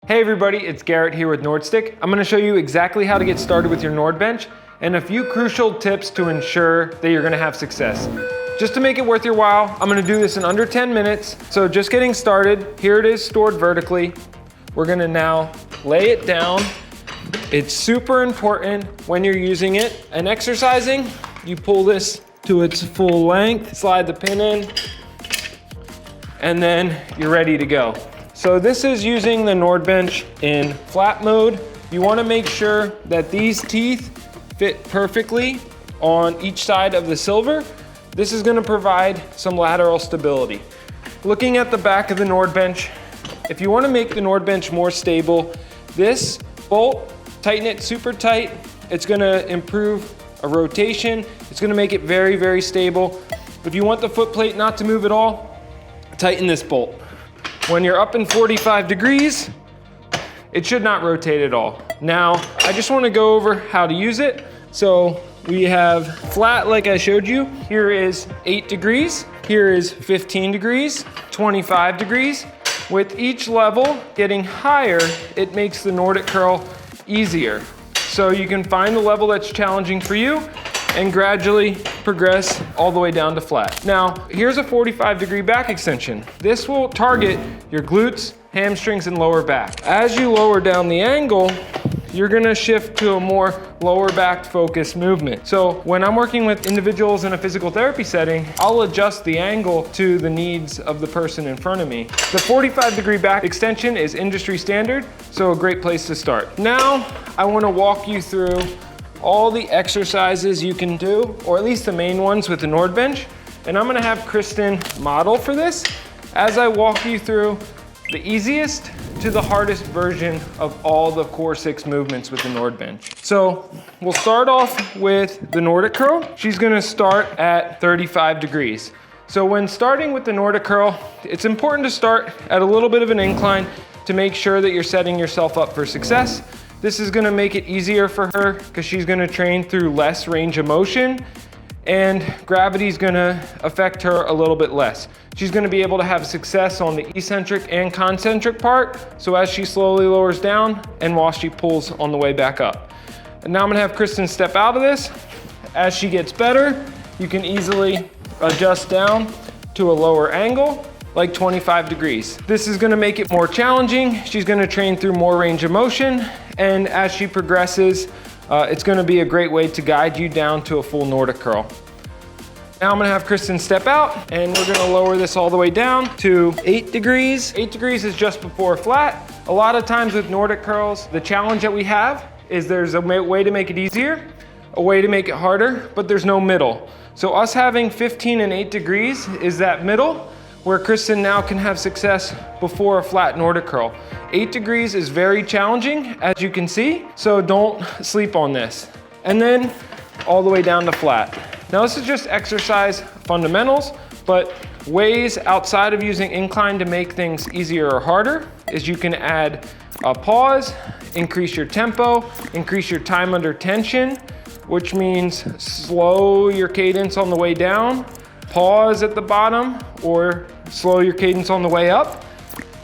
Hey everybody, it's Garrett here with NordStick. I'm gonna show you exactly how to get started with your NordBench and a few crucial tips to ensure that you're gonna have success. Just to make it worth your while, I'm gonna do this in under 10 minutes. So just getting started, here it is stored vertically. We're gonna now lay it down. It's super important when you're using it and exercising. You pull this to its full length, slide the pin in, and then you're ready to go. So this is using the NordBench in flat mode. You wanna make sure that these teeth fit perfectly on each side of the silver. This is gonna provide some lateral stability. Looking at the back of the NordBench, if you wanna make the NordBench more stable, this bolt, tighten it super tight. It's gonna improve a rotation. It's gonna make it very, very stable. If you want the foot plate not to move at all, tighten this bolt. When you're up in 45 degrees, it should not rotate at all. Now, I just wanna go over how to use it. So we have flat like I showed you. Here is 8 degrees. Here is 15 degrees, 25 degrees. With each level getting higher, it makes the Nordic curl easier. So you can find the level that's challenging for you and gradually progress all the way down to flat. Now, here's a 45-degree back extension. This will target your glutes, hamstrings, and lower back. As you lower down the angle, you're gonna shift to a more lower back focused movement. So when I'm working with individuals in a physical therapy setting, I'll adjust the angle to the needs of the person in front of me. The 45-degree back extension is industry standard, so a great place to start. Now, I wanna walk you through all the exercises you can do, or at least the main ones with the NordBench. And I'm gonna have Kristen model for this as I walk you through the easiest to the hardest version of all the core 6 movements with the NordBench. So we'll start off with the Nordic curl. She's gonna start at 35 degrees. So when starting with the Nordic curl, it's important to start at a little bit of an incline to make sure that you're setting yourself up for success. This is gonna make it easier for her because she's gonna train through less range of motion and gravity's gonna affect her a little bit less. She's gonna be able to have success on the eccentric and concentric part, so as she slowly lowers down and while she pulls on the way back up. And now I'm gonna have Kristen step out of this. As she gets better, you can easily adjust down to a lower angle, like 25 degrees. This is gonna make it more challenging. She's gonna train through more range of motion, and as she progresses, it's gonna be a great way to guide you down to a full Nordic curl. Now I'm gonna have Kristen step out, and we're gonna lower this all the way down to 8 degrees. 8 degrees is just before flat. A lot of times with Nordic curls, the challenge that we have is there's a way to make it easier, a way to make it harder, but there's no middle. So us having 15 and 8 degrees is that middle, where Kristen now can have success before a flat Nordic curl. 8 degrees is very challenging, as you can see, so don't sleep on this. And then all the way down to flat. Now this is just exercise fundamentals, but ways outside of using incline to make things easier or harder is you can add a pause, increase your tempo, increase your time under tension, which means slow your cadence on the way down, pause at the bottom, or slow your cadence on the way up.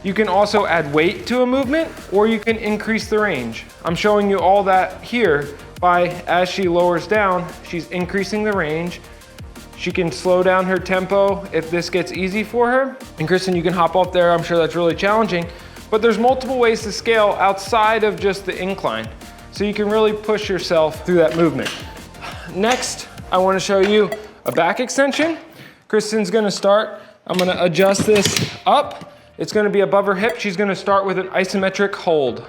You can also add weight to a movement, or you can increase the range. I'm showing you all that here by, as she lowers down, she's increasing the range. She can slow down her tempo if this gets easy for her. And Kristen, you can hop off there. I'm sure that's really challenging, but there's multiple ways to scale outside of just the incline. So you can really push yourself through that movement. Next, I wanna show you a back extension. Kristen's gonna start, I'm gonna adjust this up. It's gonna be above her hip. She's gonna start with an isometric hold.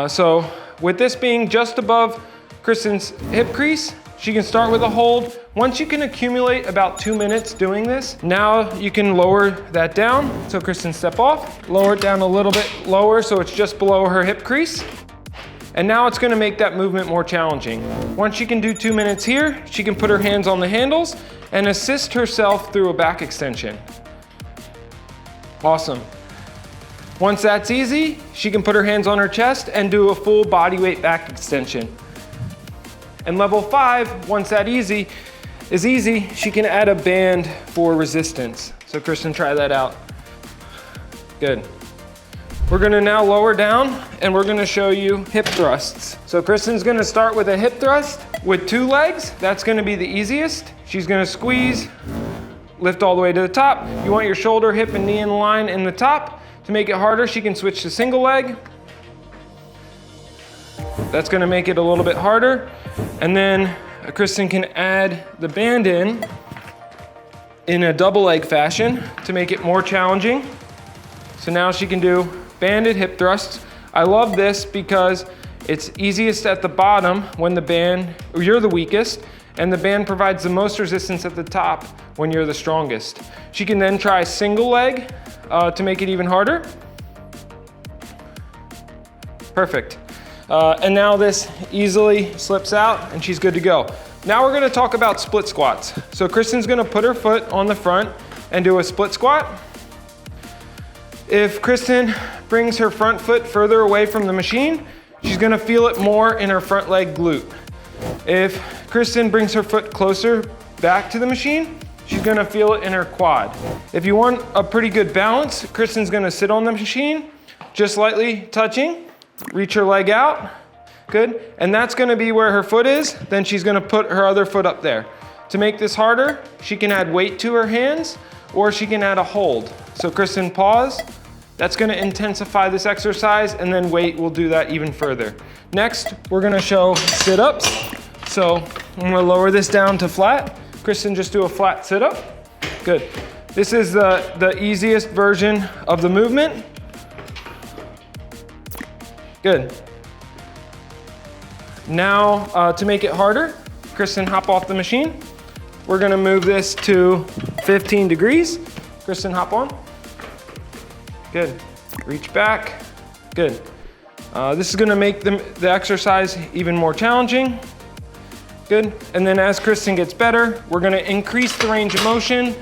So with this being just above Kristen's hip crease, she can start with a hold. Once you can accumulate about 2 minutes doing this, now you can lower that down. So Kristen, step off, lower it down a little bit lower so it's just below her hip crease. And now it's gonna make that movement more challenging. Once she can do 2 minutes here, she can put her hands on the handles and assist herself through a back extension. Awesome. Once that's easy, she can put her hands on her chest and do a full body weight back extension. And level 5, once that is easy, she can add a band for resistance. So Kristen, try that out. Good. We're gonna now lower down and we're gonna show you hip thrusts. So Kristen's gonna start with a hip thrust with 2 legs. That's gonna be the easiest. She's gonna squeeze, lift all the way to the top. You want your shoulder, hip, and knee in line in the top. To make it harder, she can switch to single leg. That's gonna make it a little bit harder. And then Kristen can add the band in a double leg fashion to make it more challenging. So now she can do banded hip thrusts. I love this because it's easiest at the bottom when you're the weakest, and the band provides the most resistance at the top when you're the strongest. She can then try single leg to make it even harder. Perfect. And now this easily slips out and she's good to go. Now we're gonna talk about split squats. So Kristen's gonna put her foot on the front and do a split squat. If Kristen brings her front foot further away from the machine, she's gonna feel it more in her front leg glute. If Kristen brings her foot closer back to the machine, she's gonna feel it in her quad. If you want a pretty good balance, Kristen's gonna sit on the machine, just lightly touching, reach her leg out, good. And that's gonna be where her foot is, then she's gonna put her other foot up there. To make this harder, she can add weight to her hands, or she can add a hold. So Kristen, pause. That's gonna intensify this exercise, and then weight will do that even further. Next, we're gonna show sit-ups. So I'm gonna lower this down to flat. Kristen, just do a flat sit-up. Good. This is the easiest version of the movement. Good. Now, to make it harder, Kristen, hop off the machine. We're gonna move this to 15 degrees. Kristen, hop on. Good. Reach back. Good. This is gonna make the exercise even more challenging. Good. And then as Kristen gets better, we're gonna increase the range of motion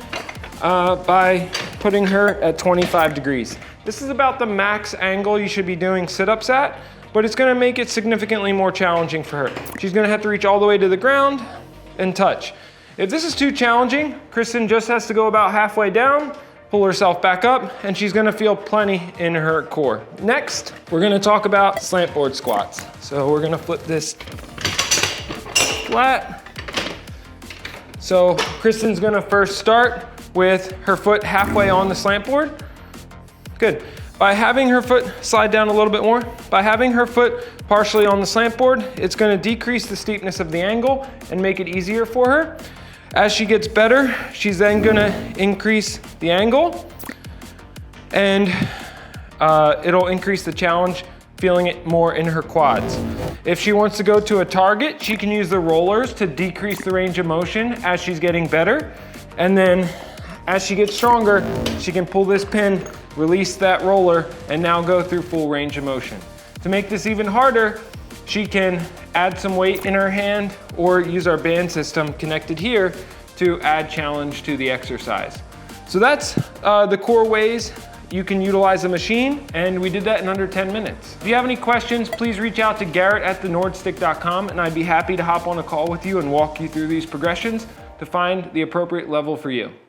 by putting her at 25 degrees. This is about the max angle you should be doing sit-ups at, but it's gonna make it significantly more challenging for her. She's gonna have to reach all the way to the ground and touch. If this is too challenging, Kristen just has to go about halfway down, pull herself back up, and she's gonna feel plenty in her core. Next, we're gonna talk about slant board squats. So we're gonna flip this flat. So Kristen's gonna first start with her foot halfway on the slant board. Good. By having her foot slide down a little bit more, by having her foot partially on the slant board, it's gonna decrease the steepness of the angle and make it easier for her. As she gets better, she's then gonna increase the angle, and it'll increase the challenge, feeling it more in her quads. If she wants to go to a target, she can use the rollers to decrease the range of motion as she's getting better. And then as she gets stronger, she can pull this pin, release that roller, and now go through full range of motion. To make this even harder, she can add some weight in her hand or use our band system connected here to add challenge to the exercise. So that's the core ways you can utilize a machine, and we did that in under 10 minutes. If you have any questions, please reach out to Garrett@thenordstick.com, and I'd be happy to hop on a call with you and walk you through these progressions to find the appropriate level for you.